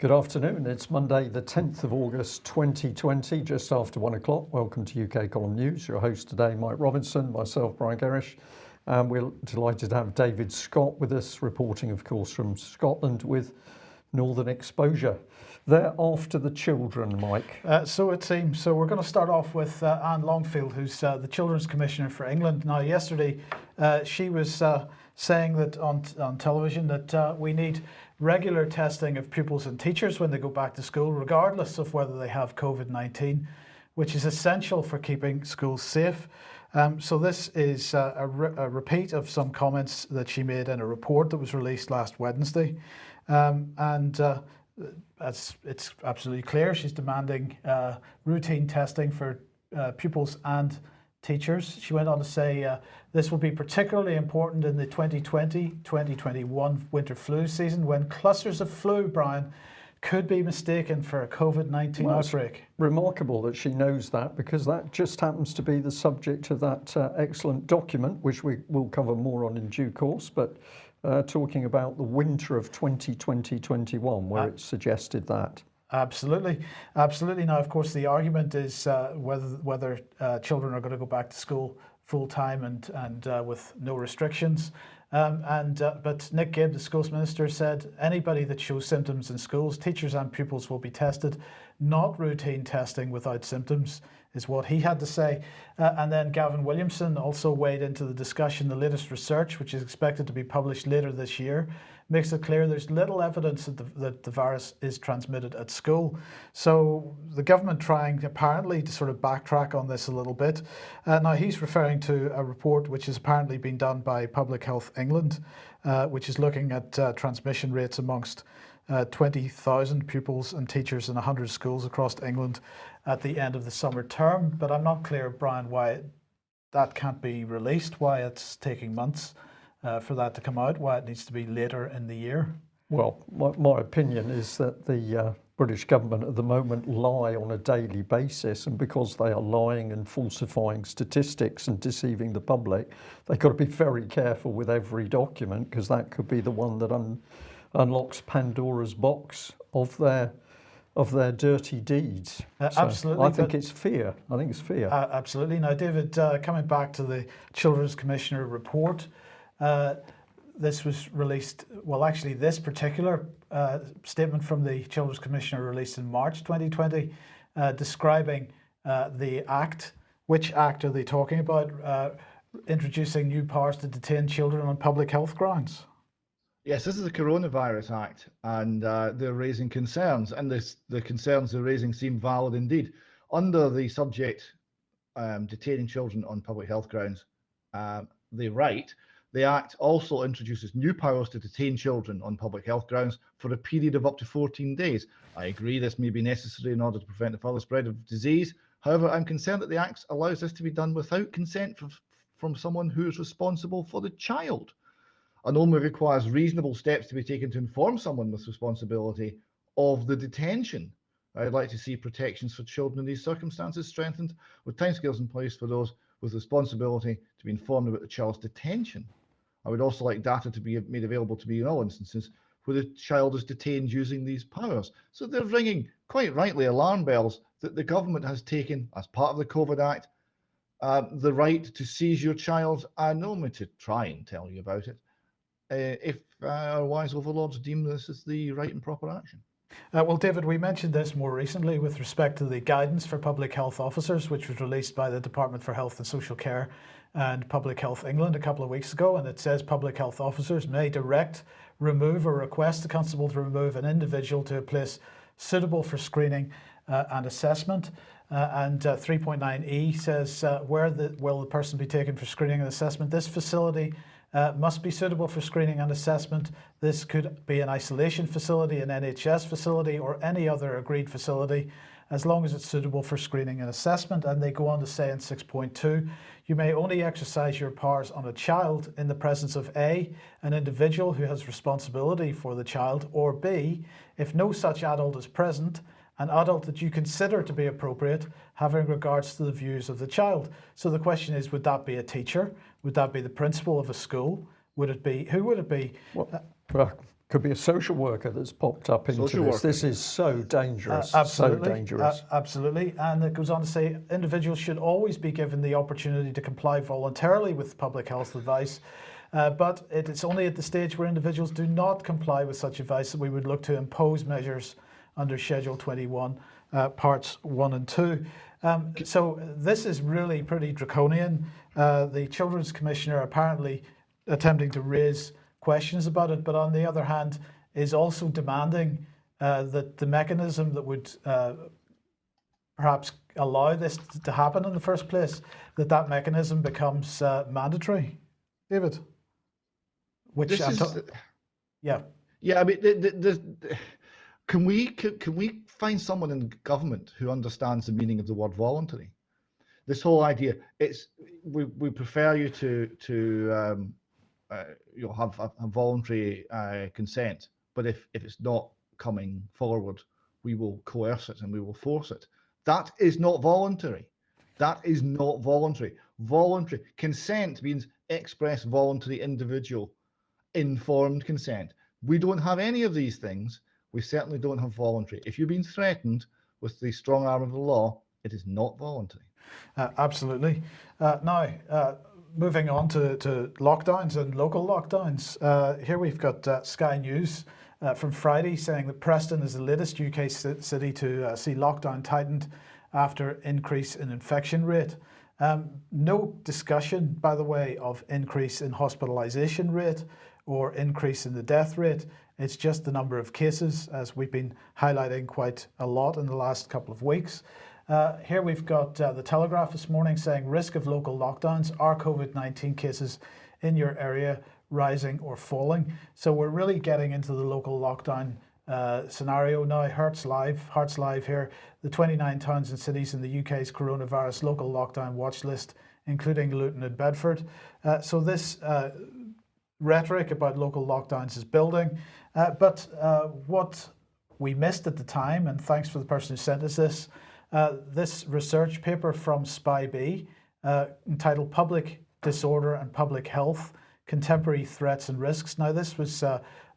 Good afternoon. It's Monday, the 10th of August 2020, just after 1 o'clock. Welcome to UK Column News. Your host today, Mike Robinson, myself, Brian Gerrish. We're delighted to have David Scott with us, reporting, of course, from Scotland with Northern Exposure. They're after the children, Mike. So it seems. So we're going to start off with Anne Longfield, who's the Children's Commissioner for England. Now, yesterday, she was saying that on television that we need regular testing of pupils and teachers when they go back to school, regardless of whether they have COVID-19, which is essential for keeping schools safe. So this is a repeat of some comments that she made in a report that was released last Wednesday. It's absolutely clear she's demanding routine testing for pupils and teachers. She went on to say this will be particularly important in the 2020-2021 winter flu season when clusters of flu, Brian, could be mistaken for a COVID-19 outbreak. Remarkable that she knows that, because that just happens to be the subject of that excellent document, which we will cover more on in due course, but talking about the winter of 2020-21, where it suggested that. Absolutely. Now, of course, the argument is whether children are going to go back to school full time and with no restrictions. But Nick Gibb, the schools minister, said anybody that shows symptoms in schools, teachers and pupils will be tested. Not routine testing without symptoms is what he had to say. And then Gavin Williamson also weighed into the discussion. The latest research, which is expected to be published later this year, makes it clear there's little evidence that the virus is transmitted at school. So the government trying apparently to sort of backtrack on this a little bit. Now he's referring to a report which has apparently been done by Public Health England, which is looking at transmission rates amongst 20,000 pupils and teachers in 100 schools across England at the end of the summer term. But I'm not clear, Brian, why that can't be released, why it's taking months for that to come out, why it needs to be later in the year. Well, my opinion is that the British government at the moment lie on a daily basis, and because they are lying and falsifying statistics and deceiving the public, they've got to be very careful with every document, because that could be the one that unlocks Pandora's box of their dirty deeds. Absolutely. I think it's fear. Absolutely. Now, David, coming back to the Children's Commissioner report, this was released, well, actually, this particular statement from the Children's Commissioner released in March 2020, describing the act. Which act are they talking about? Introducing new powers to detain children on public health grounds. Yes, this is the Coronavirus Act, and they're raising concerns, and the concerns they're raising seem valid indeed. Under the subject, detaining children on public health grounds, they write, the Act also introduces new powers to detain children on public health grounds for a period of up to 14 days. I agree this may be necessary in order to prevent the further spread of disease. However, I'm concerned that the Act allows this to be done without consent from someone who is responsible for the child, and only requires reasonable steps to be taken to inform someone with responsibility of the detention. I'd like to see protections for children in these circumstances strengthened, with timescales in place for those with responsibility to be informed about the child's detention. I would also like data to be made available to me in all instances where the child is detained using these powers. So they're ringing, quite rightly, alarm bells that the government has taken, as part of the COVID Act, the right to seize your child. I know me to try and tell you about it, if our wise overlords deem this as the right and proper action. Well, David, we mentioned this more recently with respect to the guidance for public health officers, which was released by the Department for Health and Social Care and Public Health England a couple of weeks ago, and it says public health officers may direct, remove or request the constable to remove an individual to a place suitable for screening and assessment. And 3.9e says where will the person be taken for screening and assessment? This facility must be suitable for screening and assessment. This could be an isolation facility, an NHS facility, or any other agreed facility, as long as it's suitable for screening and assessment. And they go on to say in 6.2, you may only exercise your powers on a child in the presence of A, an individual who has responsibility for the child, or B, if no such adult is present, an adult that you consider to be appropriate, having regards to the views of the child. So the question is, would that be a teacher? Would that be the principal of a school? Would it be, who would it be? Well, Could be a social worker that's popped up into Social this. worker, This is so dangerous. Absolutely. So dangerous. Absolutely. And it goes on to say individuals should always be given the opportunity to comply voluntarily with public health advice. But it's only at the stage where individuals do not comply with such advice that we would look to impose measures under Schedule 21, Parts 1 and 2. So this is really pretty draconian. The Children's Commissioner apparently attempting to raise questions about it, but on the other hand is also demanding that the mechanism that would perhaps allow this to happen in the first place, that mechanism becomes mandatory. David? Which yeah. Yeah, I mean, can we find someone in government who understands the meaning of the word voluntary? This whole idea, we prefer you to have a voluntary consent, but if it's not coming forward, we will coerce it and we will force it. That is not voluntary. That is not voluntary. Voluntary consent means express, voluntary, individual, informed consent. We don't have any of these things. We certainly don't have voluntary. If you're being threatened with the strong arm of the law, it is not voluntary. Absolutely. Now, moving on to lockdowns and local lockdowns. Here we've got Sky News from Friday saying that Preston is the latest UK city to see lockdown tightened after increase in infection rate. No discussion, by the way, of increase in hospitalisation rate or increase in the death rate. It's just the number of cases, as we've been highlighting quite a lot in the last couple of weeks. Here we've got the Telegraph this morning saying risk of local lockdowns. Are COVID-19 cases in your area rising or falling? So we're really getting into the local lockdown scenario now. Hearts Live here. The 29 towns and cities in the UK's coronavirus local lockdown watch list, including Luton and Bedford. So this rhetoric about local lockdowns is building. But what we missed at the time, and thanks for the person who sent us this research paper from SPI-B entitled Public Disorder and Public Health, Contemporary Threats and Risks. Now this was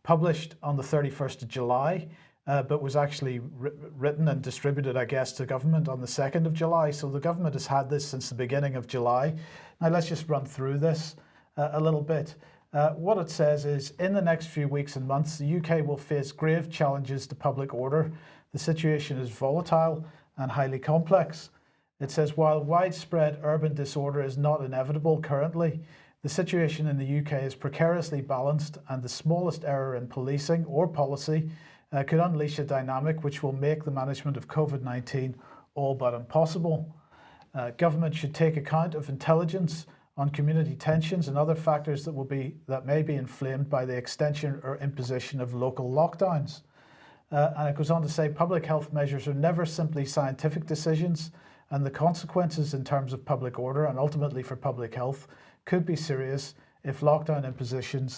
published on the 31st of July, but was actually written and distributed, I guess, to government on the 2nd of July. So the government has had this since the beginning of July. Now let's just run through this a little bit. What it says is, in the next few weeks and months, the UK will face grave challenges to public order. The situation is volatile and highly complex. It says, while widespread urban disorder is not inevitable currently, the situation in the UK is precariously balanced, and the smallest error in policing or policy could unleash a dynamic which will make the management of COVID-19 all but impossible. Government should take account of intelligence on community tensions and other factors that may be inflamed by the extension or imposition of local lockdowns. And it goes on to say public health measures are never simply scientific decisions, and the consequences in terms of public order and ultimately for public health could be serious if lockdown imposition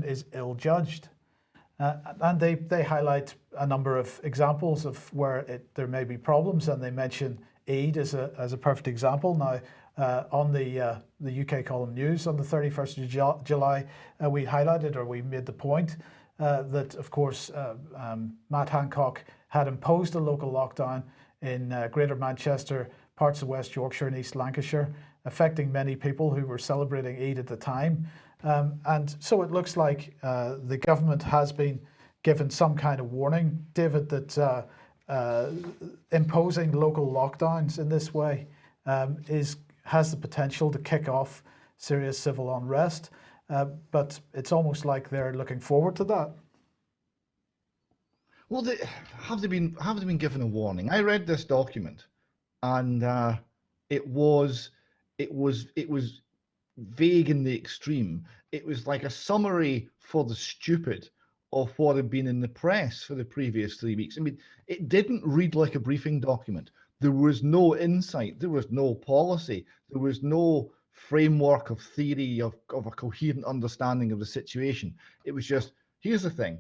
is ill-judged. And they highlight a number of examples of where there may be problems, and they mention Eid as a perfect example. Now, on the UK column News on the 31st of July, we highlighted, or we made the point that, of course, Matt Hancock had imposed a local lockdown in Greater Manchester, parts of West Yorkshire and East Lancashire, affecting many people who were celebrating Eid at the time. And so it looks like the government has been given some kind of warning, David, that imposing local lockdowns in this way has the potential to kick off serious civil unrest. But it's almost like they're looking forward to that. Well, have they been given a warning? I read this document, and it was vague in the extreme. It was like a summary for the stupid of what had been in the press for the previous 3 weeks. I mean, it didn't read like a briefing document. There was no insight. There was no policy. There was no framework of theory of a coherent understanding of the situation. It was just, here's the thing,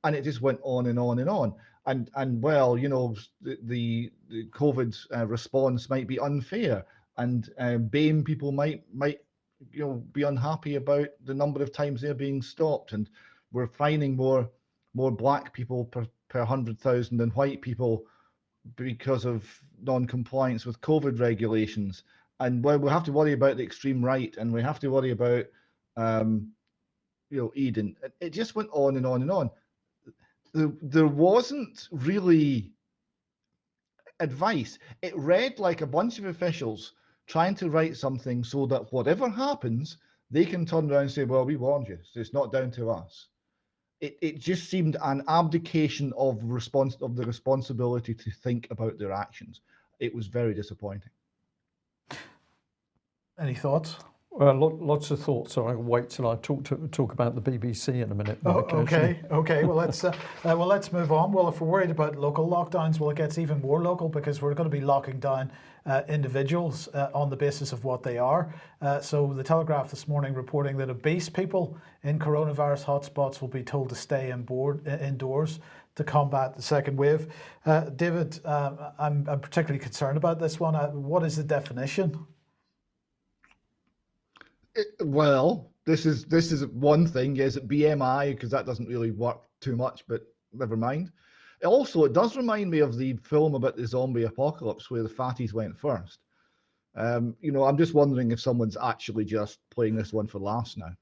and it just went on and on and on. And well, you know, the COVID response might be unfair, and BAME people might be unhappy about the number of times they're being stopped, and we're finding more black people per 100,000 than white people because of non-compliance with COVID regulations. And we have to worry about the extreme right, and we have to worry about Eden. It just went on and on and on. There wasn't really advice. It read like a bunch of officials trying to write something so that whatever happens, they can turn around and say, well, we warned you, so it's not down to us. It just seemed an abdication of the responsibility to think about their actions. It was very disappointing. Any thoughts? Lots of thoughts. So I'll wait till I talk about the BBC in a minute. Mike, okay. Well, let's move on. Well, if we're worried about local lockdowns, well, it gets even more local, because we're going to be locking down individuals on the basis of what they are. So the Telegraph this morning reporting that obese people in coronavirus hotspots will be told to stay indoors to combat the second wave. David, I'm particularly concerned about this one. What is the definition? Well, this is one thing. Is it BMI? Because that doesn't really work too much, but never mind. It does remind me of the film about the zombie apocalypse where the fatties went first. I'm just wondering if someone's actually just playing this one for laughs now.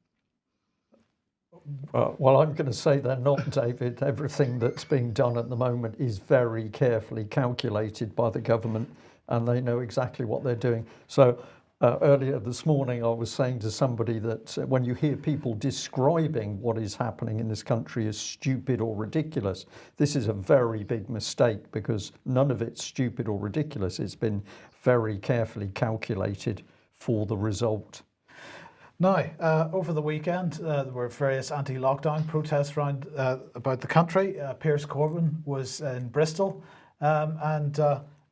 Well, I'm going to say they're not, David. Everything that's being done at the moment is very carefully calculated by the government, and they know exactly what they're doing. So earlier this morning, I was saying to somebody that when you hear people describing what is happening in this country as stupid or ridiculous, this is a very big mistake, because none of it's stupid or ridiculous. It's been very carefully calculated for the result. Now, over the weekend, there were various anti-lockdown protests around about the country. Piers Corbyn was in Bristol, and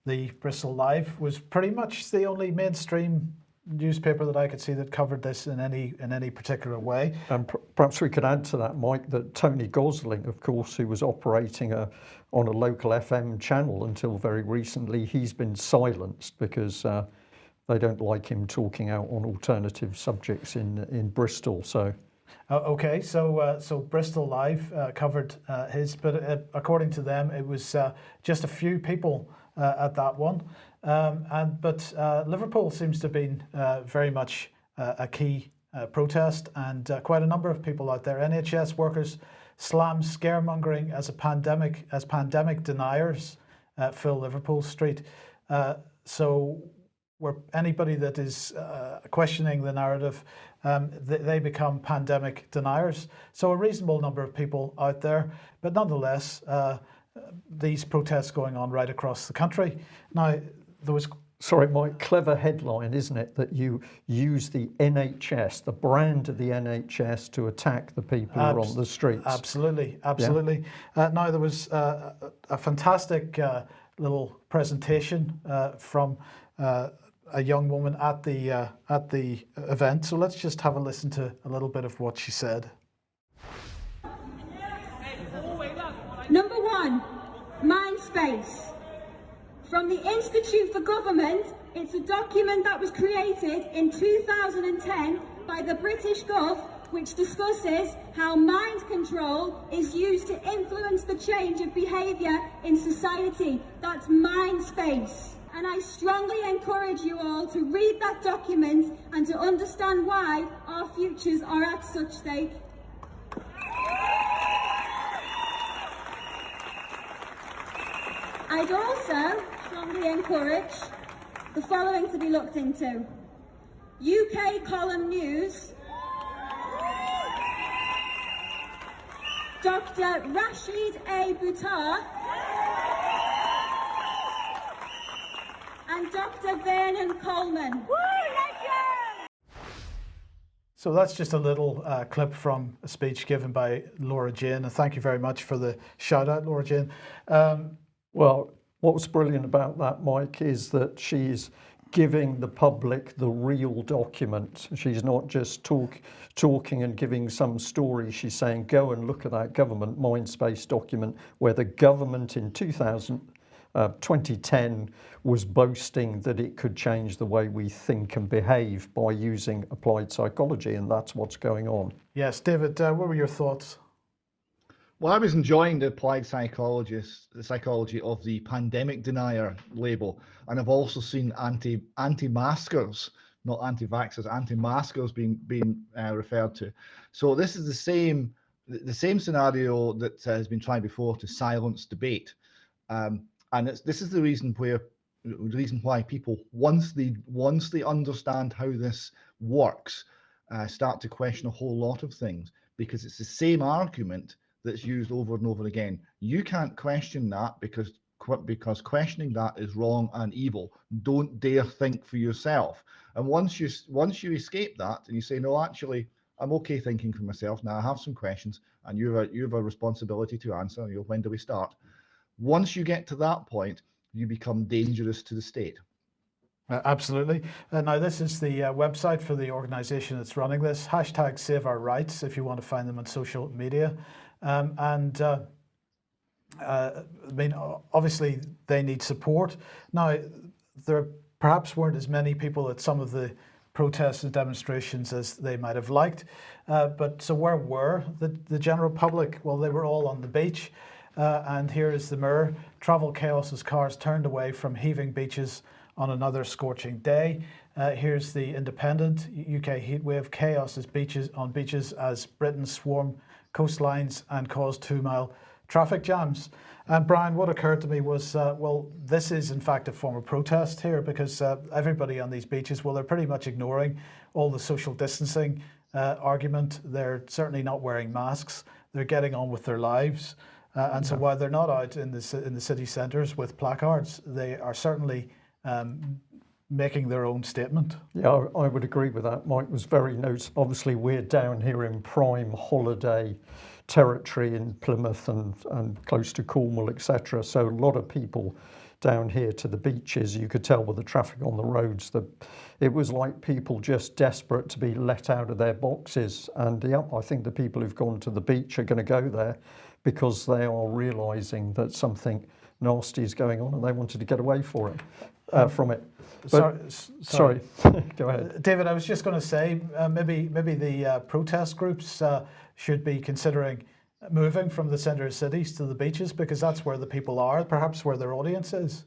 the Bristol Live was pretty much the only mainstream newspaper that I could see that covered this in any particular way. And perhaps we could add to that, Mike, that Tony Gosling, of course, who was operating on a local FM channel until very recently, he's been silenced because they don't like him talking out on alternative subjects in Bristol. So. Okay, so Bristol Live covered his, but according to them, it was just a few people at that one, but Liverpool seems to have been very much a key protest, and quite a number of people out there. NHS workers slam scaremongering as pandemic deniers fill Liverpool Street. So where anybody that is questioning the narrative, they become pandemic deniers. So a reasonable number of people out there, but nonetheless, these protests going on right across the country. Now, there was... Sorry, Mike, clever headline, isn't it, that you use the NHS, the brand of the NHS, to attack the people who are on the streets. Absolutely. Yeah. Now, there was a fantastic little presentation from a young woman at the event. So let's just have a listen to a little bit of what she said. Number one, mind space. From the Institute for Government, it's a document that was created in 2010 by the British Gov, which discusses how mind control is used to influence the change of behaviour in society. That's mind space. And I strongly encourage you all to read that document and to understand why our futures are at such stake. I'd also strongly encourage the following to be looked into. UK Column News, Dr. Rashid A. Buttar and Dr. Vernon Coleman. So that's just a little clip from a speech given by Laura Jane, and thank you very much for the shout out, Laura Jane. Well, what's brilliant about that, Mike, is that she's giving the public the real document. She's not just talking and giving some story. She's saying, go and look at that government Mindspace document where the government in 2000 2010 was boasting that it could change the way we think and behave by using applied psychology, and that's what's going on. Yes, David, what were your thoughts? Well, I was enjoying the applied psychology of the pandemic denier label, and I've also seen anti-maskers, not anti-vaxxers, anti-maskers being referred to. So this is the same scenario that has been tried before to silence debate, and this is the reason why people, once they understand how this works, start to question a whole lot of things, because it's the same argument that's used over and over again. You can't question that because questioning that is wrong and evil. Don't dare think for yourself. And once you escape that and you say, no, actually, I'm okay thinking for myself. Now I have some questions, and you have a responsibility to answer. You know, when do we start? Once you get to that point, you become dangerous to the state. Absolutely. Now, this is the website for the organisation that's running this. #SaveOurRights if you want to find them on social media. I mean, obviously they need support. Now, there perhaps weren't as many people at some of the protests and demonstrations as they might have liked. But so where were the general public? Well, they were all on the beach. And here is the Mirror. Travel chaos as cars turned away from heaving beaches on another scorching day. Here's the Independent. UK heatwave chaos on beaches as Britain swarm coastlines and cause 2-mile traffic jams. And Brian, what occurred to me was, well, this is in fact a form of protest here, because everybody on these beaches, well, they're pretty much ignoring all the social distancing argument. They're certainly not wearing masks. They're getting on with their lives. And so while they're not out in the city centres with placards, they are certainly making their own statement. Yeah, I would agree with that. Mike was very noticeable. Obviously, we're down here in prime holiday territory in Plymouth and close to Cornwall, etc. So a lot of people down here to the beaches. You could tell with the traffic on the roads that it was like people just desperate to be let out of their boxes. And yeah, I think the people who've gone to the beach are going to go there because they are realising that something nasty is going on and they wanted to get away from it. But, sorry. Go ahead. David, I was just going to say, maybe the protest groups should be considering moving from the centre of cities to the beaches, because that's where the people are, perhaps where their audience is.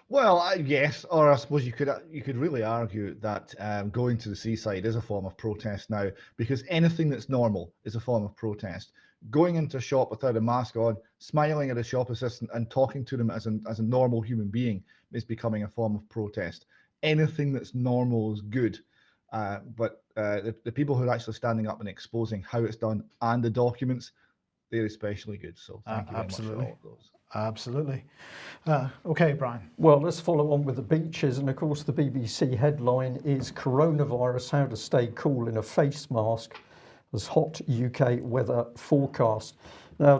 Well, yes, or I suppose you could really argue that going to the seaside is a form of protest now, because anything that's normal is a form of protest. Going into a shop without a mask on, smiling at a shop assistant and talking to them as a normal human being is becoming a form of protest. Anything that's normal is good, but the people who are actually standing up and exposing how it's done and the documents, they're especially good. So thank you very much for all of those. Absolutely. Okay, Brian. Well, let's follow on with the beaches. And of course, the BBC headline is Coronavirus, How to Stay Cool in a Face Mask as Hot UK Weather Forecast. Now,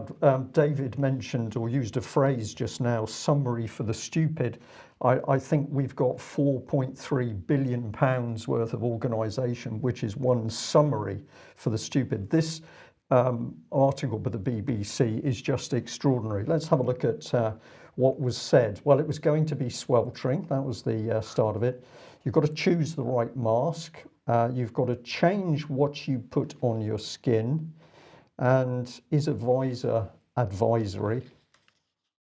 David mentioned or used a phrase just now, summary for the stupid. I think we've got £4.3 billion worth of organisation, which is one summary for the stupid. This article by the BBC is just extraordinary. Let's have a look at what was said. Well, it was going to be sweltering. That was the start of it. You've got to choose the right mask. You've got to change what you put on your skin. And is advisor advisory?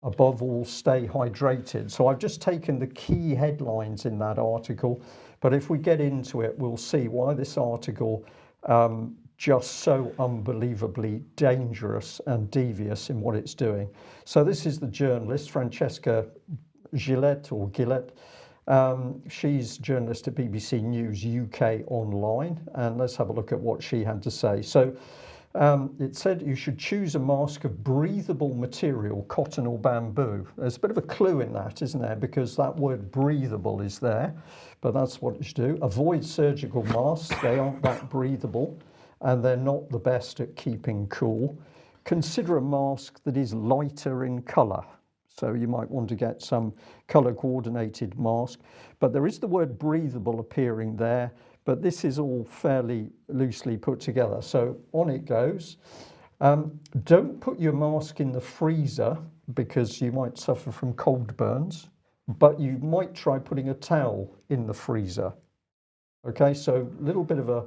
Above all, stay hydrated. So I've just taken the key headlines in that article. But if we get into it, we'll see why this article just so unbelievably dangerous and devious in what it's doing. So this is the journalist, Francesca Gillett. She's journalist at BBC News UK Online, and let's have a look at what she had to say. So it said you should choose a mask of breathable material, cotton or bamboo. There's a bit of a clue in that, isn't there? Because that word breathable is there, but that's what you should do. Avoid surgical masks, they aren't that breathable, and they're not the best at keeping cool. Consider a mask that is lighter in colour. So you might want to get some colour coordinated mask, but there is the word breathable appearing there, but this is all fairly loosely put together. So on it goes. Don't put your mask in the freezer because you might suffer from cold burns, but you might try putting a towel in the freezer. Okay, so a little bit of a,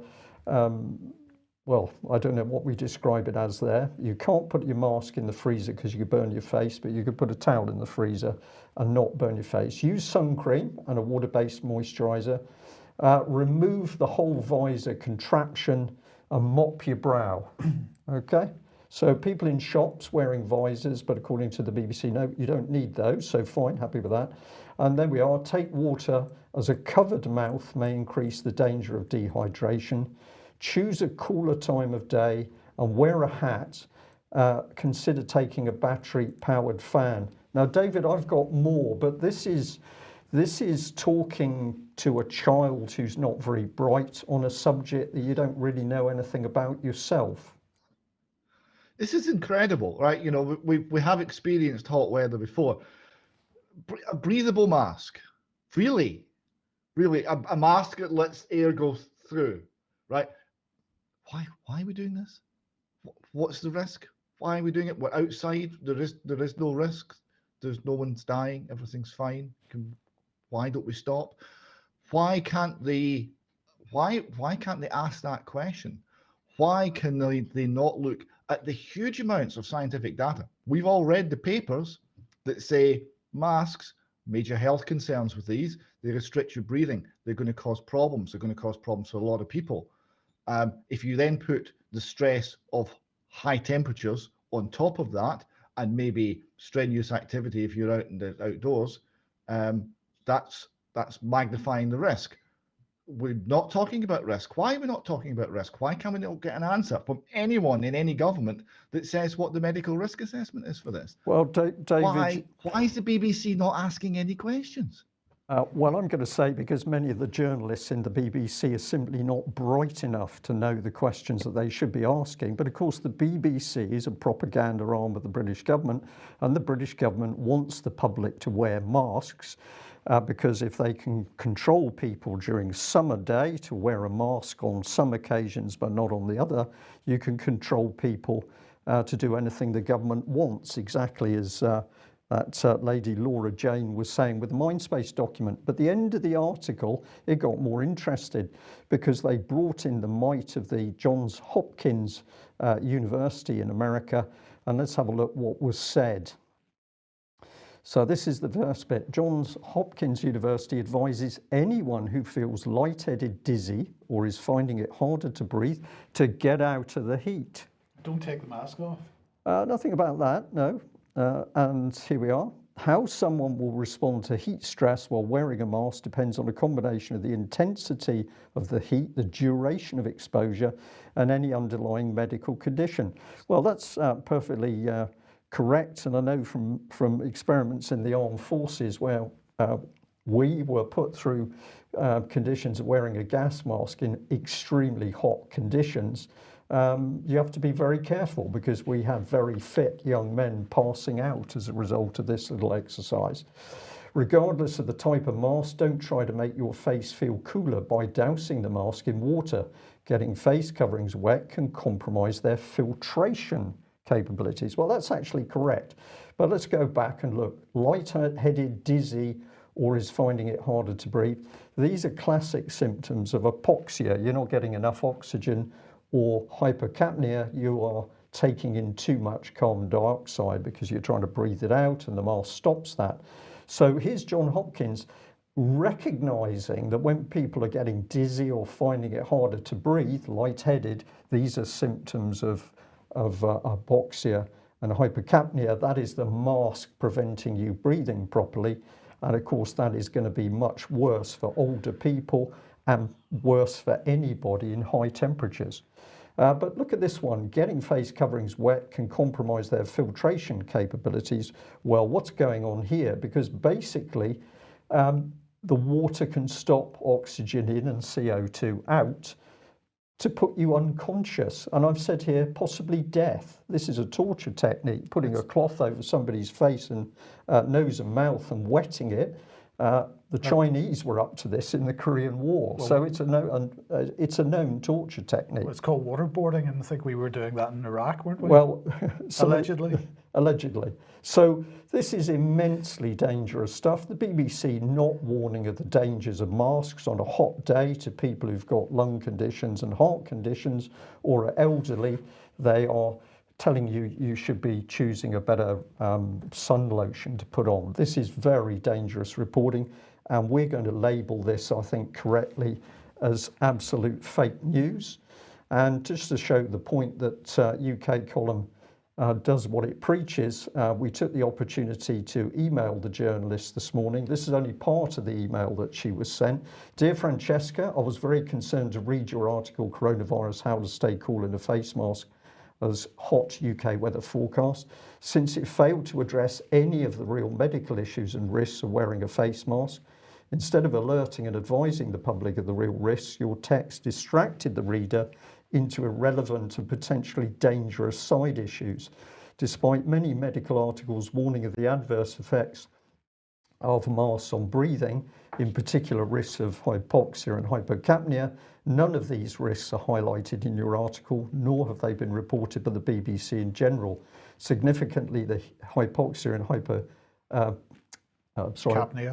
well, I don't know what we describe it as there. You can't put your mask in the freezer because you could burn your face, but you could put a towel in the freezer and not burn your face. Use sun cream and a water-based moisturizer. Remove the whole visor contraption and mop your brow. Okay, so people in shops wearing visors, but according to the BBC, no, you don't need those, so fine, happy with that. And then we are, take water as a covered mouth may increase the danger of dehydration. Choose a cooler time of day and wear a hat. Consider taking a battery powered fan. Now, David, I've got more, but this is talking to a child who's not very bright on a subject that you don't really know anything about yourself. This is incredible, right? You know, we have experienced hot weather before. A breathable mask, really, a mask that lets air go through, right? Why are we doing this? What's the risk? Why are we doing it? We're outside. There is no risk. There's no one's dying. Everything's fine. Why don't we stop? Why can't they ask that question? Why can they not look at the huge amounts of scientific data? We've all read the papers that say masks, major health concerns with these, they restrict your breathing. They're going to cause problems. They're going to cause problems for a lot of people. If you then put the stress of high temperatures on top of that, and maybe strenuous activity if you're out in the outdoors, that's magnifying the risk. We're not talking about risk. Why are we not talking about risk? Why can we not get an answer from anyone in any government that says what the medical risk assessment is for this? Well, David, why is the BBC not asking any questions? Well, I'm going to say because many of the journalists in the BBC are simply not bright enough to know the questions that they should be asking. But of course, the BBC is a propaganda arm of the British government, and the British government wants the public to wear masks because if they can control people during summer day to wear a mask on some occasions but not on the other, you can control people to do anything the government wants, exactly as that lady Laura Jane was saying with the Mindspace document. But at the end of the article, it got more interested because they brought in the might of the Johns Hopkins University in America. And let's have a look what was said. So this is the first bit. Johns Hopkins University advises anyone who feels lightheaded, dizzy, or is finding it harder to breathe to get out of the heat. Don't take the mask off. Nothing about that, no. And here we are. How someone will respond to heat stress while wearing a mask depends on a combination of the intensity of the heat, the duration of exposure, and any underlying medical condition. Well, that's perfectly correct. And I know from experiments in the armed forces where we were put through conditions of wearing a gas mask in extremely hot conditions. You have to be very careful because we have very fit young men passing out as a result of this little exercise. Regardless of the type of mask, don't try to make your face feel cooler by dousing the mask in water. Getting face coverings wet can compromise their filtration capabilities. Well, that's actually correct. But let's go back and look. Lightheaded, dizzy, or is finding it harder to breathe. These are classic symptoms of hypoxia. You're not getting enough oxygen. Or hypercapnia, you are taking in too much carbon dioxide because you're trying to breathe it out and the mask stops that. So here's Johns Hopkins recognizing that when people are getting dizzy or finding it harder to breathe, lightheaded, these are symptoms of hypoxia and hypercapnia. That is the mask preventing you breathing properly. And of course, that is going to be much worse for older people and worse for anybody in high temperatures. But look at this one. Getting face coverings wet can compromise their filtration capabilities. Well, what's going on here? Because basically the water can stop oxygen in and CO2 out to put you unconscious. And I've said here, possibly death. This is a torture technique, putting a cloth over somebody's face and nose and mouth and wetting it. The Chinese were up to this in the Korean War, so it's a known torture technique. It's called waterboarding, and I think we were doing that in Iraq, weren't we? Well, allegedly. Allegedly. So this is immensely dangerous stuff. The BBC not warning of the dangers of masks on a hot day to people who've got lung conditions and heart conditions or are elderly. They are telling you you should be choosing a better sun lotion to put on. This is very dangerous reporting, and we're going to label this, I think, correctly as absolute fake news. And just to show the point that UK column does what it preaches, we took the opportunity to email the journalist this morning. This is only part of the email that she was sent. Dear Francesca, I was very concerned to read your article, Coronavirus, How to Stay Cool in a Face Mask as hot UK weather forecast. Since it failed to address any of the real medical issues and risks of wearing a face mask, instead of alerting and advising the public of the real risks, your text distracted the reader into irrelevant and potentially dangerous side issues. Despite many medical articles warning of the adverse effects of masks on breathing, in particular risks of hypoxia and hypocapnia, none of these risks are highlighted in your article, nor have they been reported by the BBC in general. Significantly, the hypoxia and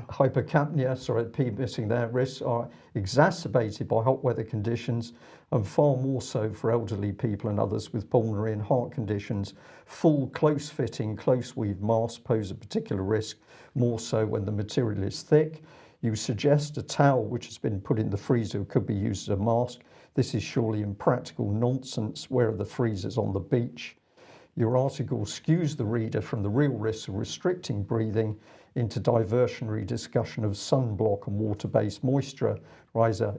hypocapnia, missing there, risks are exacerbated by hot weather conditions, and far more so for elderly people and others with pulmonary and heart conditions. Full, close-fitting, close-weave masks pose a particular risk, more so when the material is thick. You suggest a towel which has been put in the freezer could be used as a mask. This is surely impractical nonsense. Where are the freezers on the beach? Your article skews the reader from the real risks of restricting breathing into diversionary discussion of sunblock and water-based moisturiser,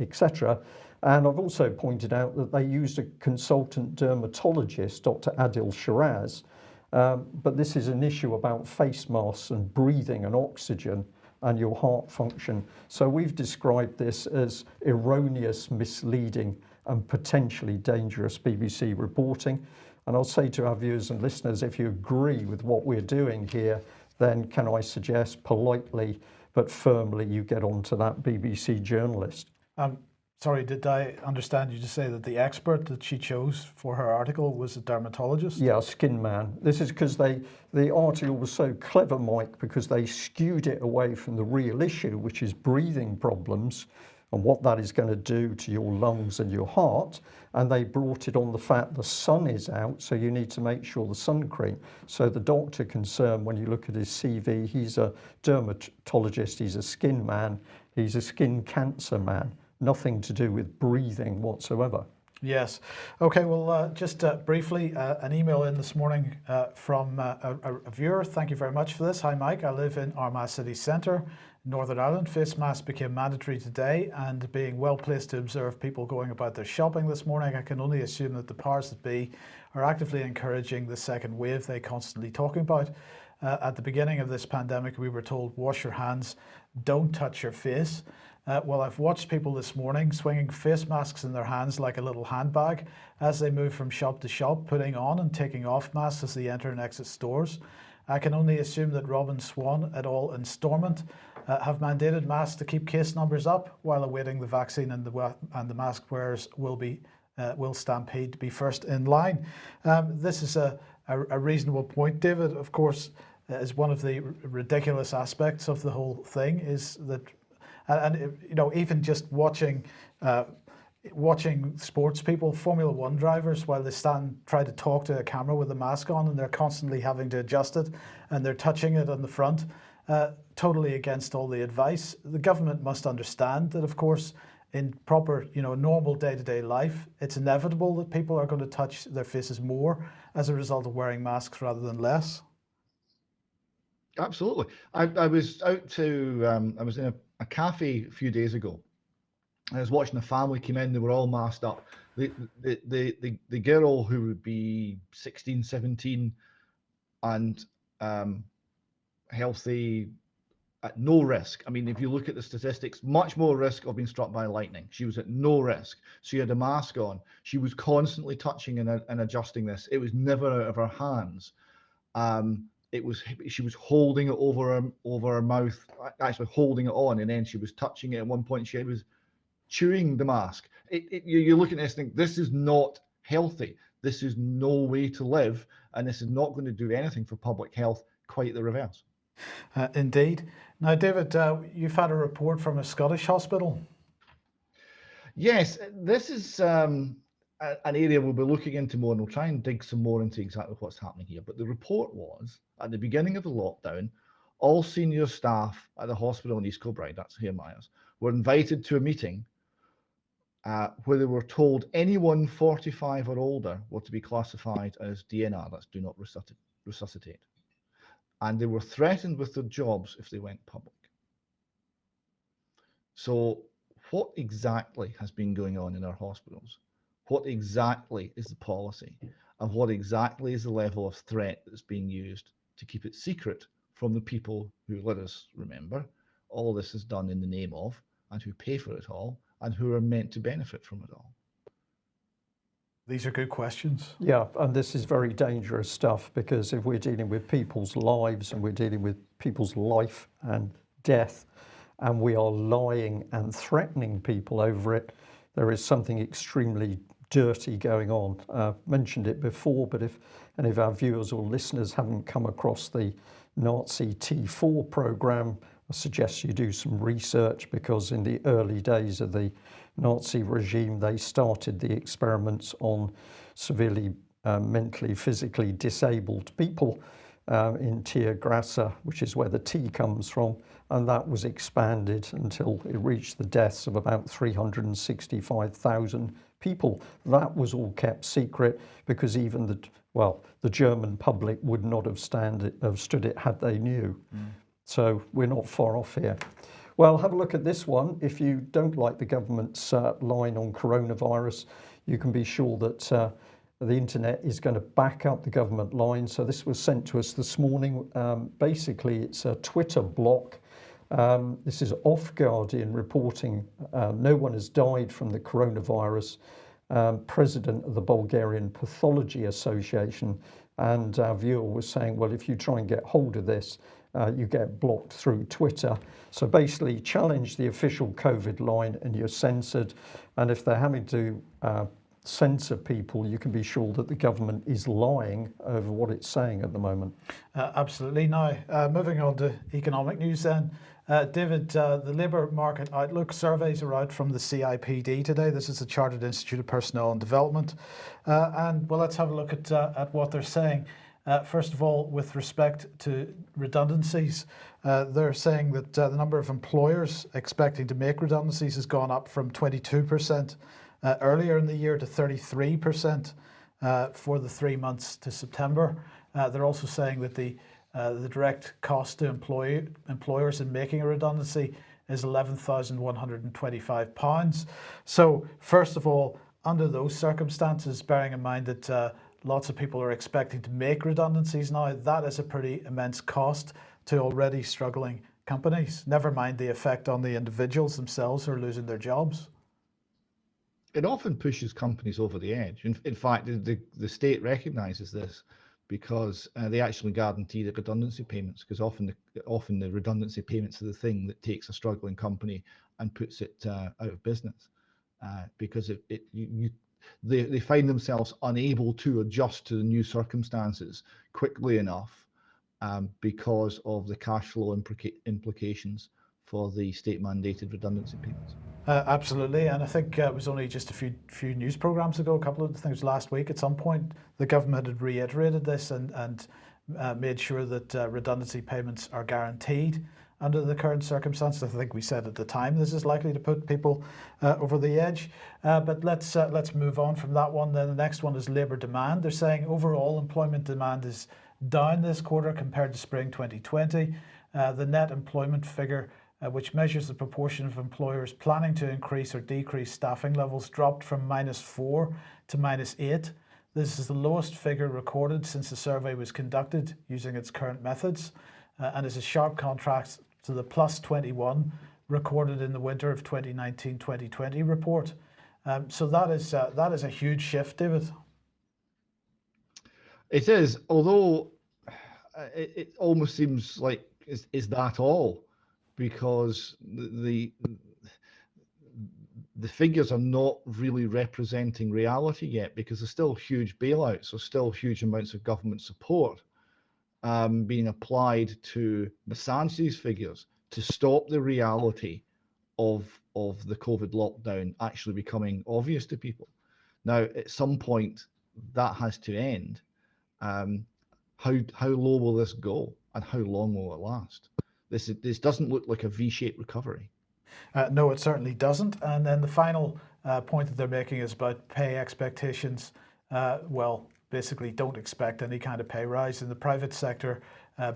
etc. And I've also pointed out that they used a consultant dermatologist, Dr. Adil Shiraz, but this is an issue about face masks and breathing and oxygen and your heart function. So we've described this as erroneous, misleading and potentially dangerous BBC reporting. And I'll say to our viewers and listeners, if you agree with what we're doing here, then can I suggest politely but firmly you get on to that BBC journalist. Sorry, did I understand you to say that the expert that she chose for her article was a dermatologist? Yeah, skin man. This is because the article was so clever, Mike, because they skewed it away from the real issue, which is breathing problems and what that is going to do to your lungs and your heart. And they brought it on the fact the sun is out, so you need to make sure the sun cream. So the doctor concerned, when you look at his CV, he's a dermatologist, he's a skin man, he's a skin cancer man. Nothing to do with breathing whatsoever. Yes. Okay, well, just briefly, an email in this morning from a viewer. Thank you very much for this. Hi, Mike. I live in Armagh City Centre, Northern Ireland. Face masks became mandatory today, and being well placed to observe people going about their shopping this morning, I can only assume that the powers that be are actively encouraging the second wave they constantly talking about. At the beginning of this pandemic, we were told, wash your hands, don't touch your face. Well, I've watched people this morning swinging face masks in their hands like a little handbag as they move from shop to shop, putting on and taking off masks as they enter and exit stores. I can only assume that Robin Swan et al. In Stormont have mandated masks to keep case numbers up while awaiting the vaccine, and the mask wearers will stampede to be first in line. This is a reasonable point, David. Of course, is one of the ridiculous aspects of the whole thing is that. And you know, even just watching sports people, Formula One drivers, while they try to talk to a camera with a mask on, and they're constantly having to adjust it, and they're touching it on the front, totally against all the advice. The government must understand that, of course, in proper, normal day-to-day life, it's inevitable that people are going to touch their faces more as a result of wearing masks rather than less. Absolutely. I was out to, I was in a cafe a few days ago. I was watching a family come in, they were all masked up. The girl who would be 16, 17 and healthy, at no risk. I mean, if you look at the statistics, much more risk of being struck by lightning. She was at no risk. She had a mask on. She was constantly touching and adjusting this. It was never out of her hands. she was holding it over her mouth, actually holding it on, and then she was touching it. At one point, she was chewing the mask. You're looking at this and think, this is not healthy. This is no way to live, and this is not going to do anything for public health. Quite the reverse. Indeed. Now, David, you've had a report from a Scottish hospital. Yes, this is an area we'll be looking into more, and we'll try and dig some more into exactly what's happening here. But the report was, at the beginning of the lockdown, all senior staff at the hospital in East Kilbride, that's Hare Myers, were invited to a meeting where they were told anyone 45 or older were to be classified as DNR, that's do not resuscitate. And they were threatened with their jobs if they went public. So what exactly has been going on in our hospitals? What exactly is the policy? And what exactly is the level of threat that's being used to keep it secret from the people who, let us remember, all this is done in the name of, and who pay for it all, and who are meant to benefit from it all? These are good questions. Yeah, and this is very dangerous stuff, because if we're dealing with people's lives and we're dealing with people's life and death, and we are lying and threatening people over it, there is something extremely dirty going on. I've mentioned it before, but if any of our viewers or listeners haven't come across the Nazi T4 program, I suggest you do some research, because in the early days of the Nazi regime, they started the experiments on severely mentally, physically disabled people in Tiergrasse, which is where the T comes from, and that was expanded until it reached the deaths of about 365,000 people. That was all kept secret, because even the German public would not have stood it had they knew. So we're not far off here. Well, have a look at this one. If you don't like the government's line on coronavirus, you can be sure that the internet is going to back up the government line. So this was sent to us this morning. Basically, it's a Twitter block. This is Off Guardian reporting no one has died from the coronavirus. President of the Bulgarian Pathology Association, and our viewer was saying, well, if you try and get hold of this, you get blocked through Twitter. So basically challenge the official COVID line and you're censored. And if they're having to censor people, you can be sure that the government is lying over what it's saying at the moment. Absolutely. Now, moving on to economic news then. David, the labour market outlook surveys are out from the CIPD today. This is the Chartered Institute of Personnel and Development. And well, let's have a look at what they're saying. First of all, with respect to redundancies, they're saying that the number of employers expecting to make redundancies has gone up from 22% earlier in the year to 33% for the 3 months to September. They're also saying that the direct cost to employers in making a redundancy is £11,125. So first of all, under those circumstances, bearing in mind that lots of people are expecting to make redundancies now, that is a pretty immense cost to already struggling companies, never mind the effect on the individuals themselves who are losing their jobs. It often pushes companies over the edge. In fact, the state recognises this, because they actually guarantee the redundancy payments, because often the redundancy payments are the thing that takes a struggling company and puts it out of business, because they find themselves unable to adjust to the new circumstances quickly enough, because of the cash flow implications for the state mandated redundancy payments. Absolutely, and I think it was only just a few news programs ago, a couple of things last week at some point, the government had reiterated this and made sure that redundancy payments are guaranteed under the current circumstances. I think we said at the time this is likely to put people over the edge. But let's move on from that one. Then the next one is labour demand. They're saying overall employment demand is down this quarter compared to spring 2020. The net employment figure, which measures the proportion of employers planning to increase or decrease staffing levels, dropped from -4 to -8. This is the lowest figure recorded since the survey was conducted using its current methods, and is a sharp contrast to the +21 recorded in the winter of 2019-2020 report. So that is a huge shift, David. It is, although it almost seems like is that all, because the figures are not really representing reality yet, because there's still huge bailouts, there's still huge amounts of government support being applied to massage these figures to stop the reality of the COVID lockdown actually becoming obvious to people. Now, at some point, that has to end. How low will this go, and how long will it last? This doesn't look like a V-shaped recovery. No, it certainly doesn't. And then the final point that they're making is about pay expectations. Well, basically don't expect any kind of pay rise. In the private sector,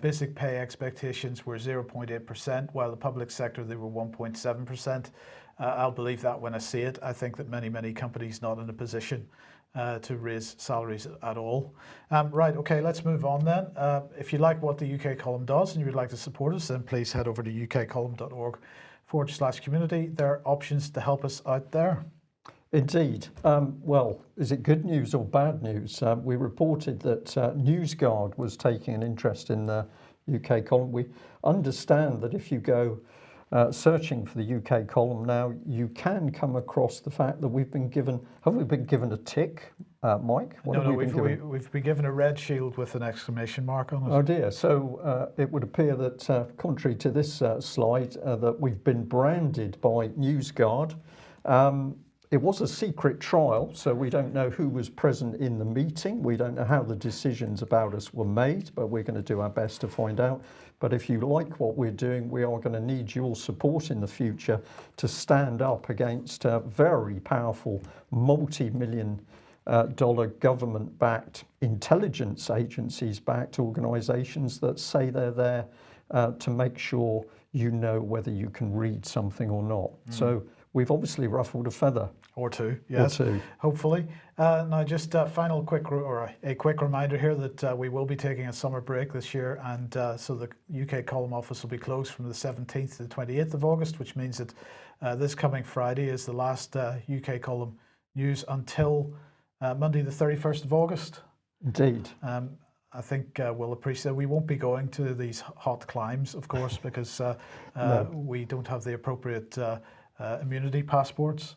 basic pay expectations were 0.8%, while the public sector, they were 1.7%. I'll believe that when I see it. I think that many companies not in a position to raise salaries at all. Right, okay, let's move on then. If you like what the UK Column does and you would like to support us, then please head over to ukcolumn.org/community. There are options to help us out there. Indeed. Well, is it good news or bad news? We reported that NewsGuard was taking an interest in the UK Column. We understand that if you go searching for the UK Column now, you can come across the fact that we've been given, have we been given a tick, Mike? We've been given a red shield with an exclamation mark on it. Oh dear, so it would appear that contrary to this slide, that we've been branded by NewsGuard. It was a secret trial, so we don't know who was present in the meeting. We don't know how the decisions about us were made, but we're going to do our best to find out. But if you like what we're doing, we are going to need your support in the future to stand up against very powerful multi-million dollar government-backed, intelligence agencies-backed organisations that say they're there to make sure you know whether you can read something or not. So we've obviously ruffled a feather. Or two, yes. Or two. Hopefully. Now, just a quick reminder here that we will be taking a summer break this year, and so the UK Column office will be closed from the 17th to the 28th of August, which means that this coming Friday is the last UK Column news until Monday the 31st of August. Indeed. I think we'll appreciate. We won't be going to these hot climes, of course, because we don't have the appropriate immunity passports.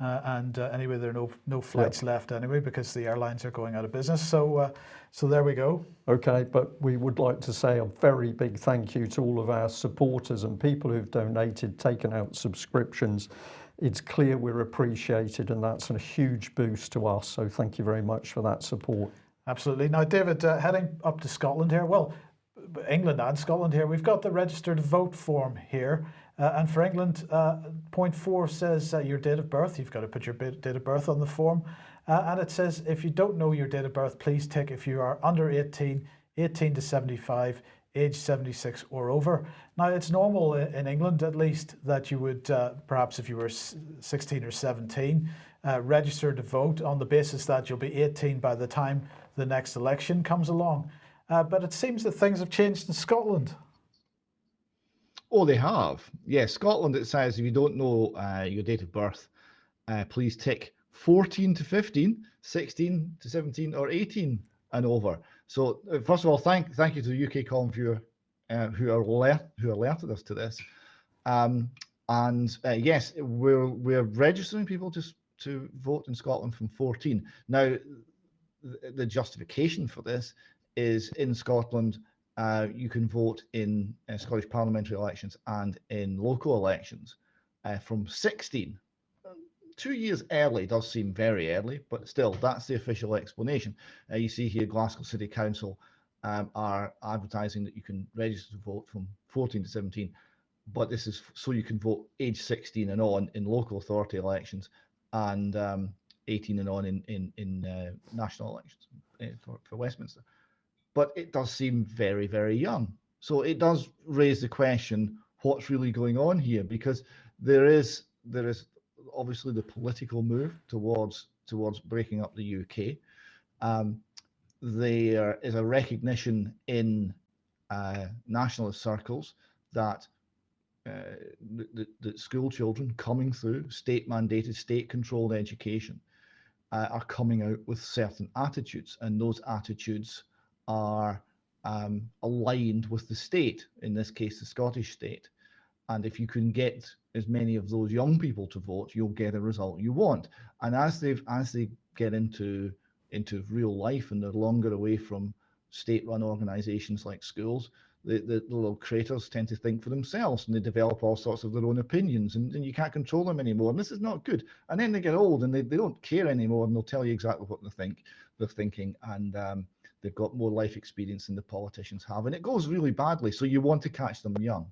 Anyway, there are no flights left anyway, because the airlines are going out of business. So there we go. Okay, but we would like to say a very big thank you to all of our supporters and people who've donated, taken out subscriptions. It's clear we're appreciated, and that's a huge boost to us. So thank you very much for that support. Absolutely. Now, David, heading up to Scotland here. Well, England and Scotland here. We've got the registered vote form here. And for England, point 4 says your date of birth. You've got to put your date of birth on the form. And it says, if you don't know your date of birth, please tick if you are under 18, 18 to 75, age 76 or over. Now, it's normal in England, at least, that you would, perhaps if you were 16 or 17, register to vote on the basis that you'll be 18 by the time the next election comes along. But it seems that things have changed in Scotland. Oh, they have. Yes, Scotland, it says if you don't know your date of birth, please tick 14 to 15, 16 to 17, or 18 and over. So first of all, thank you to the UK Column viewer who alerted us to this. Yes, we're registering people to vote in Scotland from 14. Now, the justification for this is in Scotland. You can vote in Scottish parliamentary elections and in local elections from 16. 2 years early does seem very early, but still, that's the official explanation. You see here, Glasgow City Council are advertising that you can register to vote from 14 to 17, but this is so you can vote age 16 and on in local authority elections, and 18 and on in national elections for Westminster. But it does seem very, very young. So it does raise the question, what's really going on here? Because there is obviously the political move towards breaking up the UK. There is a recognition in nationalist circles that that school children coming through state-mandated, state-controlled education are coming out with certain attitudes, and those attitudes are aligned with the state, in this case, the Scottish state. And if you can get as many of those young people to vote, you'll get a result you want. And as they get into real life and they're longer away from state-run organisations like schools, the little creators tend to think for themselves, and they develop all sorts of their own opinions, and you can't control them anymore. And this is not good. And then they get old and they don't care anymore, and they'll tell you exactly what they're thinking, and they've got more life experience than the politicians have, and it goes really badly. So you want to catch them young.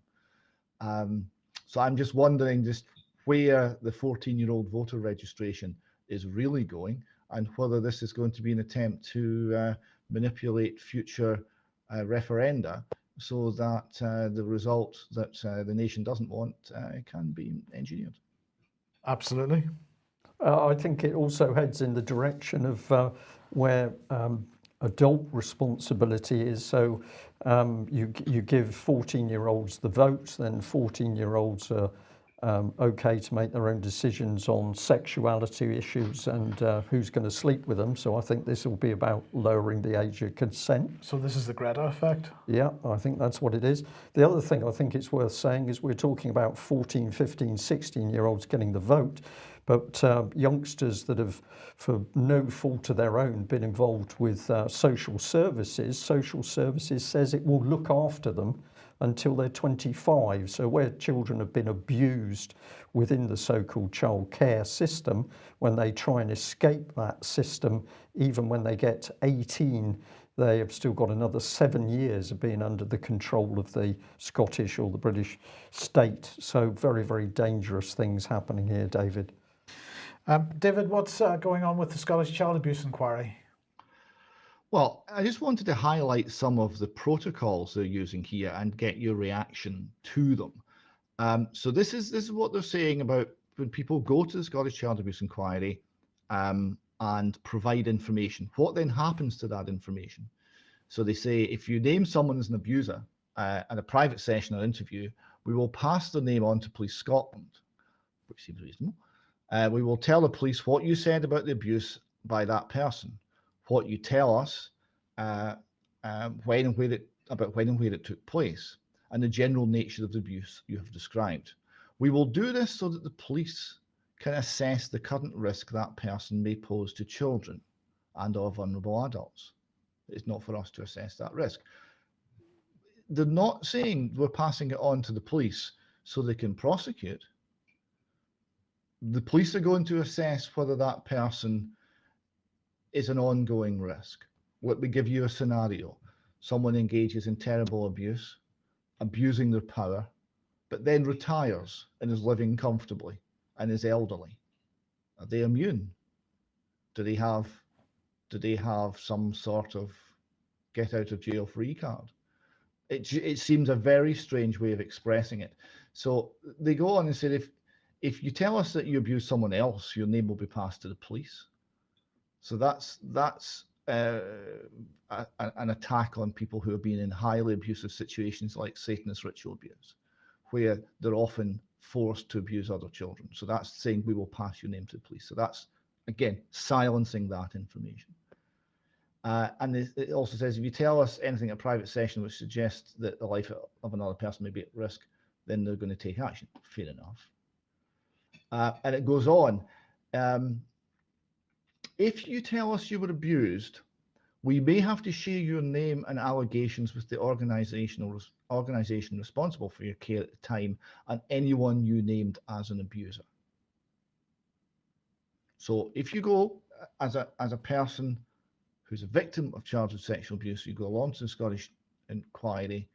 So I'm just wondering just where the 14-year-old voter registration is really going, and whether this is going to be an attempt to manipulate future referenda so that the result that the nation doesn't want can be engineered. Absolutely. I think it also heads in the direction of where adult responsibility is. So you give 14-year-olds the votes, then 14-year-olds are okay to make their own decisions on sexuality issues and who's going to sleep with them. So I think this will be about lowering the age of consent. So this is the Greta effect? Yeah, I think that's what it is. The other thing I think it's worth saying is we're talking about 14, 15, 16-year-olds getting the vote, but youngsters that have, for no fault of their own, been involved with social services says it will look after them until they're 25. So where children have been abused within the so-called child care system, when they try and escape that system, even when they get 18, they have still got another 7 years of being under the control of the Scottish or the British state. So very, very dangerous things happening here, David. David, what's going on with the Scottish Child Abuse Inquiry? Well, I just wanted to highlight some of the protocols they're using here and get your reaction to them. So this is what they're saying about when people go to the Scottish Child Abuse Inquiry and provide information. What then happens to that information? So they say, if you name someone as an abuser at a private session or interview, we will pass the name on to Police Scotland, which seems reasonable. We will tell the police what you said about the abuse by that person, what you tell us when and where it took place, and the general nature of the abuse you have described. We will do this so that the police can assess the current risk that person may pose to children and or vulnerable adults. It's not for us to assess that risk. They're not saying we're passing it on to the police so they can prosecute. The police are going to assess whether that person is an ongoing risk. Let me give you a scenario. Someone engages in terrible abuse, abusing their power, but then retires and is living comfortably and is elderly. Are they immune? Do they have some sort of get out of jail free card? It seems a very strange way of expressing it. So they go on and say, if you tell us that you abuse someone else, your name will be passed to the police. So that's an attack on people who have been in highly abusive situations like Satanist ritual abuse, where they're often forced to abuse other children. So that's saying we will pass your name to the police. So that's, again, silencing that information. And it also says, if you tell us anything at a private session which suggests that the life of another person may be at risk, then they're going to take action. Fair enough. And it goes on. If you tell us you were abused, we may have to share your name and allegations with the organization responsible for your care at the time and anyone you named as an abuser. So if you go as a person who's a victim of childhood sexual abuse, you go along to the Scottish inquiry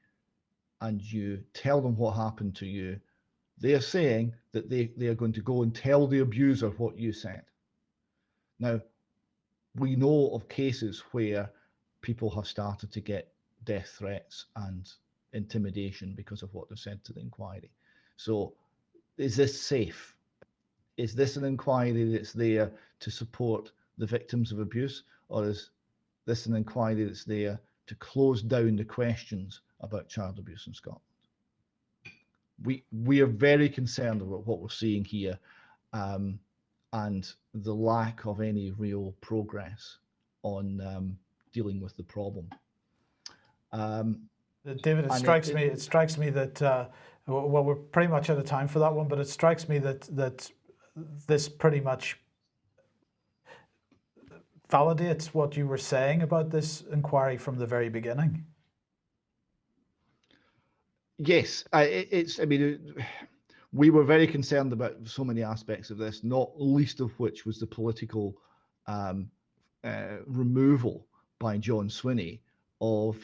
and you tell them what happened to you, they are saying that they are going to go and tell the abuser what you said. Now, we know of cases where people have started to get death threats and intimidation because of what they said to the inquiry. So is this safe? Is this an inquiry that's there to support the victims of abuse, or is this an inquiry that's there to close down the questions about child abuse in Scotland? We are very concerned about what we're seeing here, and the lack of any real progress on dealing with the problem. David, it strikes me that well, we're pretty much out of time for that one, but it strikes me that this pretty much validates what you were saying about this inquiry from the very beginning. Yes, I mean, we were very concerned about so many aspects of this, not least of which was the political removal by John Swinney of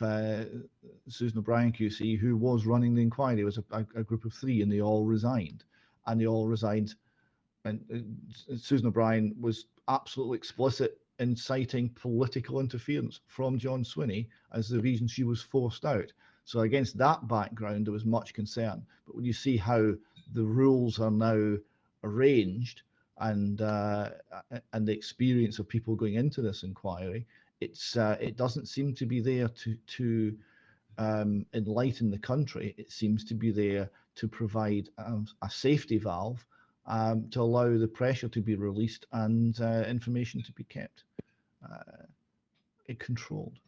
Susan O'Brien QC, who was running the inquiry. It was a group of three, and they all resigned. And they all resigned. And Susan O'Brien was absolutely explicit in citing political interference from John Swinney as the reason she was forced out. So against that background, there was much concern. But when you see how the rules are now arranged and the experience of people going into this inquiry, it doesn't seem to be there to enlighten the country. It seems to be there to provide a safety valve to allow the pressure to be released and information to be kept controlled.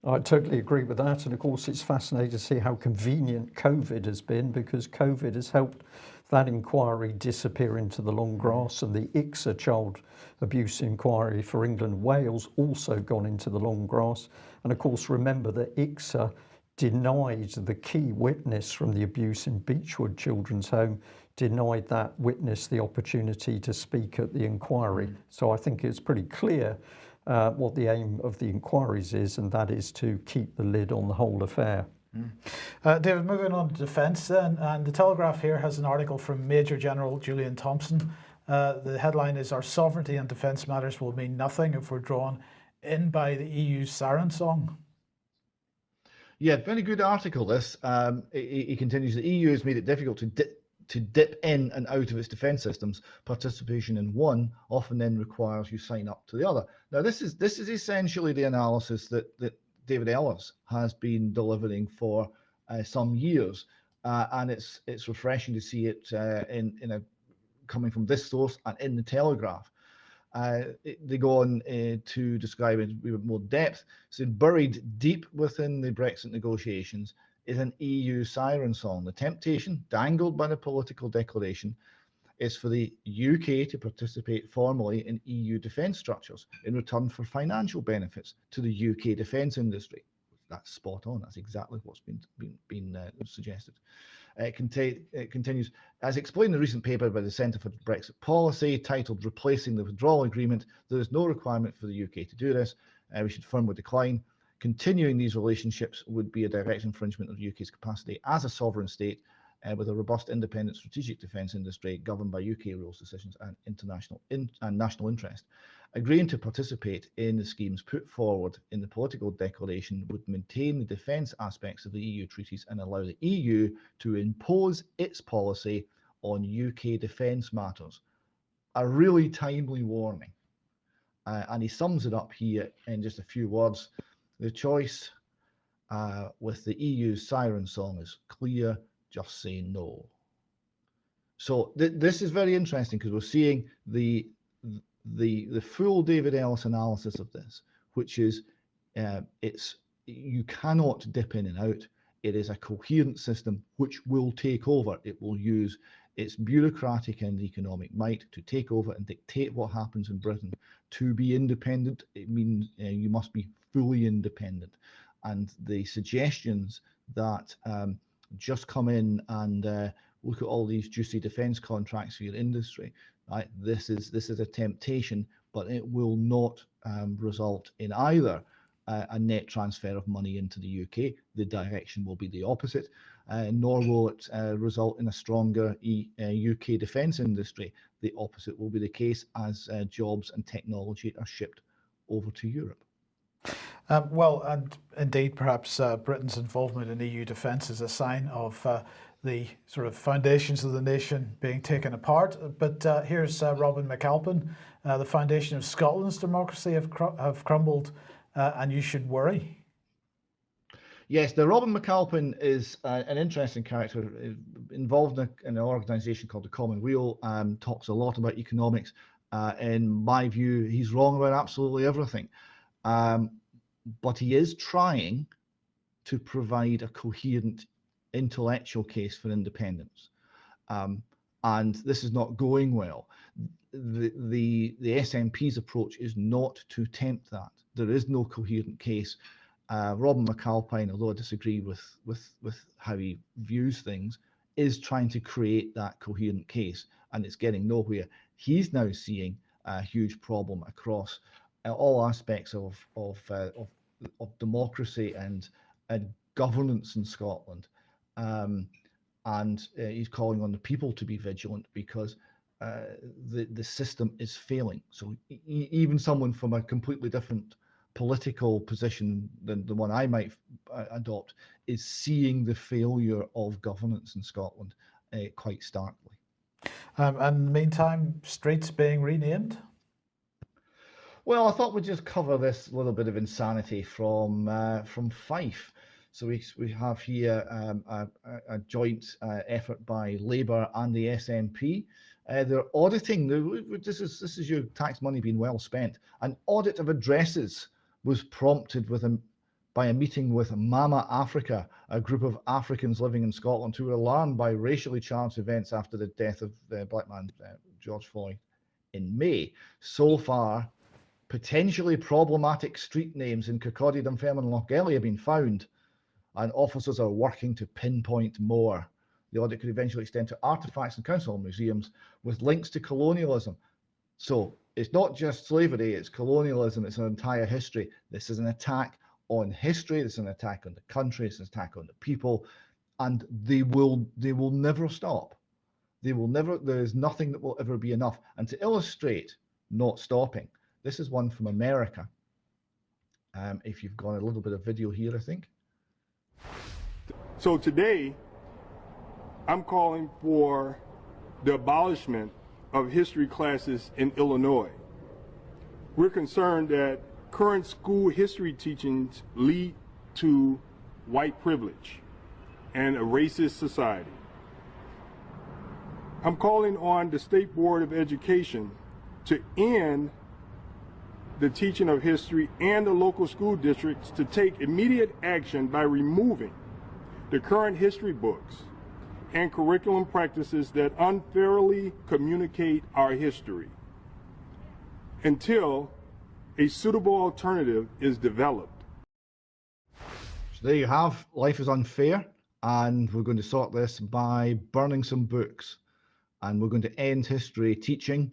I totally agree with that. And of course, it's fascinating to see how convenient COVID has been, because COVID has helped that inquiry disappear into the long grass, and the ICSA child abuse inquiry for England and Wales also gone into the long grass. And of course, remember that ICSA denied the key witness from the abuse in Beechwood Children's Home, denied that witness the opportunity to speak at the inquiry. So I think it's pretty clear what the aim of the inquiries is, and that is to keep the lid on the whole affair. David, moving on to defence then, and the Telegraph here has an article from Major General Julian Thompson. The headline is, "Our sovereignty and defence matters will mean nothing if we're drawn in by the EU's siren song." Yeah, very good article, this. He continues, the EU has made it difficult to dip in and out of its defence systems. Participation in one often then requires you sign up to the other. Now, this is essentially the analysis that David Ellis has been delivering for some years, and it's refreshing to see it coming from this source and in the Telegraph. They go on to describe it with more depth. So buried deep within the Brexit negotiations is an EU siren song. The temptation dangled by the political declaration is for the UK to participate formally in EU defence structures in return for financial benefits to the UK defence industry. That's spot on. That's exactly what's been suggested. It continues, as explained in the recent paper by the Centre for Brexit Policy, titled "Replacing the Withdrawal Agreement," there is no requirement for the UK to do this. We should firmly decline. Continuing these relationships would be a direct infringement of the UK's capacity as a sovereign state with a robust, independent strategic defence industry governed by UK rules, decisions and national interest. Agreeing to participate in the schemes put forward in the political declaration would maintain the defence aspects of the EU treaties and allow the EU to impose its policy on UK defence matters. A really timely warning. And he sums it up here in just a few words. The choice with the EU's siren song is clear, just say no. So this is very interesting, because we're seeing the full David Ellis analysis of this, which is you cannot dip in and out. It is a coherent system which will take over. It will use its bureaucratic and economic might to take over and dictate what happens in Britain. To be independent, it means you must be fully independent. And the suggestions that just come in and look at all these juicy defence contracts for your industry, right? This is a temptation, but it will not result in either a net transfer of money into the UK. The direction will be the opposite, nor will it result in a stronger UK defence industry. The opposite will be the case as jobs and technology are shipped over to Europe. Well, and indeed, perhaps Britain's involvement in EU defence is a sign of the sort of foundations of the nation being taken apart. But here's Robin McAlpin. The foundation of Scotland's democracy have crumbled, and you should worry. Yes, the Robin McAlpin is an interesting character involved in an organisation called the Commonweal. Talks a lot about economics. In my view, he's wrong about absolutely everything. But he is trying to provide a coherent intellectual case for independence. And this is not going well. The SNP's approach is not to tempt that. There is no coherent case. Robin McAlpine, although I disagree with how he views things, is trying to create that coherent case, and it's getting nowhere. He's now seeing a huge problem across all aspects of democracy and governance in Scotland, and he's calling on the people to be vigilant because the system is failing. So even someone from a completely different political position than the one I might adopt is seeing the failure of governance in Scotland quite starkly. And in the meantime, streets being renamed? Well, I thought we'd just cover this little bit of insanity from Fife. So we have here a joint effort by Labour and the SNP. They're auditing. This is your tax money being well spent. An audit of addresses was prompted by a meeting with Mama Africa, a group of Africans living in Scotland who were alarmed by racially charged events after the death of the black man George Floyd in May. So far, potentially problematic street names in Kirkcaldy, Dunfermline and Lochgelly have been found, and officers are working to pinpoint more. The audit could eventually extend to artefacts and council museums with links to colonialism. So it's not just slavery, it's colonialism, it's an entire history. This is an attack on history, this is an attack on the country, it's an attack on the people, and they will never stop. There is nothing that will ever be enough. And to illustrate not stopping, this is one from America. If you've got a little bit of video here, I think. So today, I'm calling for the abolishment of history classes in Illinois. We're concerned that current school history teachings lead to white privilege and a racist society. I'm calling on the State Board of Education to end the teaching of history and the local school districts to take immediate action by removing the current history books and curriculum practices that unfairly communicate our history until a suitable alternative is developed. So there you have, life is unfair, and we're going to sort this by burning some books, and we're going to end history teaching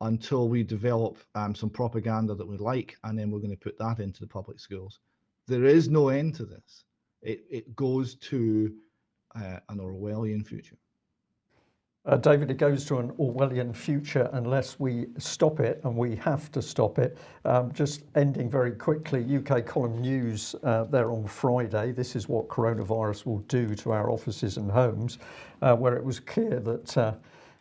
until we develop some propaganda that we like, and then we're going to put that into the public schools. There is no end to this. It goes to an Orwellian future. David, it goes to an Orwellian future unless we stop it, and we have to stop it. Just ending very quickly, UK Column News there on Friday, this is what coronavirus will do to our offices and homes, where it was clear that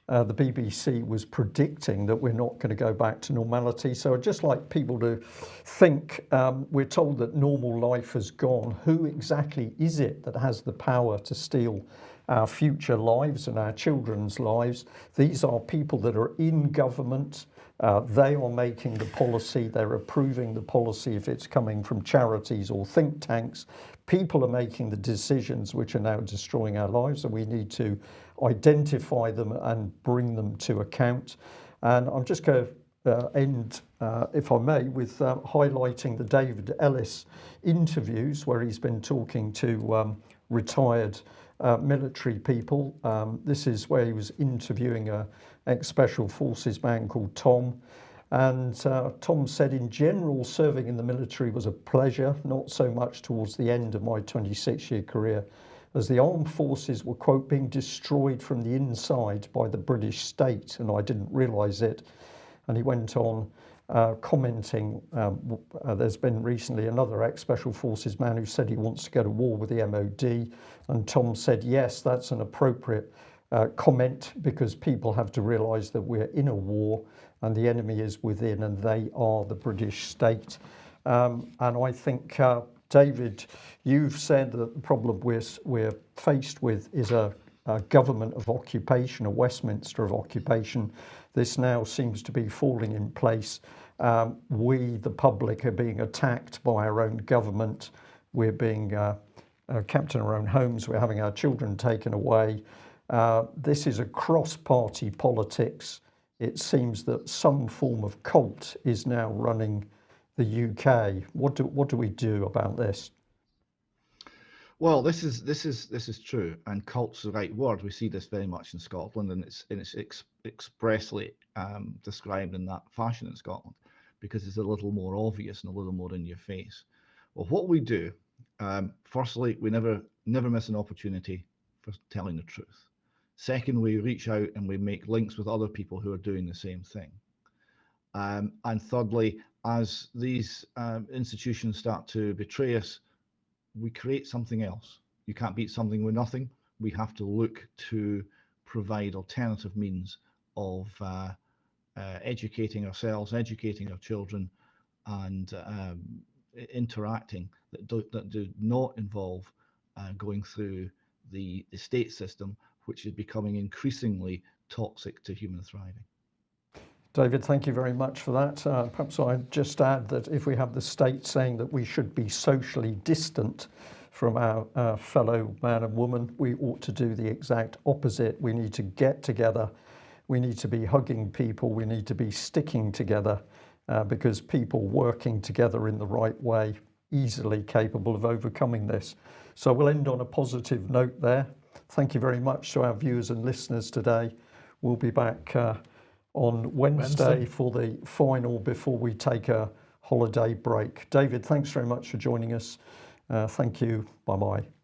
the BBC was predicting that we're not going to go back to normality. So I'd just like people to think, we're told that normal life has gone. Who exactly is it that has the power to steal our future lives and our children's lives? These are people that are in government. They are making the policy. They're approving the policy if it's coming from charities or think tanks. People are making the decisions which are now destroying our lives, and we need to identify them and bring them to account. And I'm just going to end, if I may, with highlighting the David Ellis interviews where he's been talking to retired military people. This is where he was interviewing an ex-Special Forces man called Tom. And Tom said, in general, serving in the military was a pleasure, not so much towards the end of my 26-year career, as the armed forces were, quote, being destroyed from the inside by the British state, and I didn't realise it. And he went on commenting, there's been recently another ex-Special Forces man who said he wants to go to war with the MOD, and Tom said, yes, that's an appropriate comment, because people have to realise that we're in a war and the enemy is within, and they are the British state. And I think, David, you've said that the problem we're faced with is a government of occupation, a Westminster of occupation. This now seems to be falling in place. We, the public, are being attacked by our own government. We're being kept in our own homes. We're having our children taken away. This is a cross-party politics. It seems that some form of cult is now running the UK. What do we do about this? Well, this is true, and cult's the right word. We see this very much in Scotland, and it's expressly described in that fashion in Scotland, because it's a little more obvious and a little more in your face. Well, what we do, firstly, we never miss an opportunity for telling the truth. Second, we reach out and we make links with other people who are doing the same thing. And thirdly, as these institutions start to betray us, we create something else. You can't beat something with nothing. We have to look to provide alternative means of educating ourselves, educating our children, and interacting that do not involve going through the state system, which is becoming increasingly toxic to human thriving. David, thank you very much for that. Perhaps I'd just add that if we have the state saying that we should be socially distant from our fellow man and woman, we ought to do the exact opposite. We need to get together. We need to be hugging people. We need to be sticking together because people working together in the right way, easily capable of overcoming this. So we'll end on a positive note there. Thank you very much to our viewers and listeners today. We'll be back on Wednesday for the final before we take a holiday break. David, thanks very much for joining us. Thank you. Bye-bye.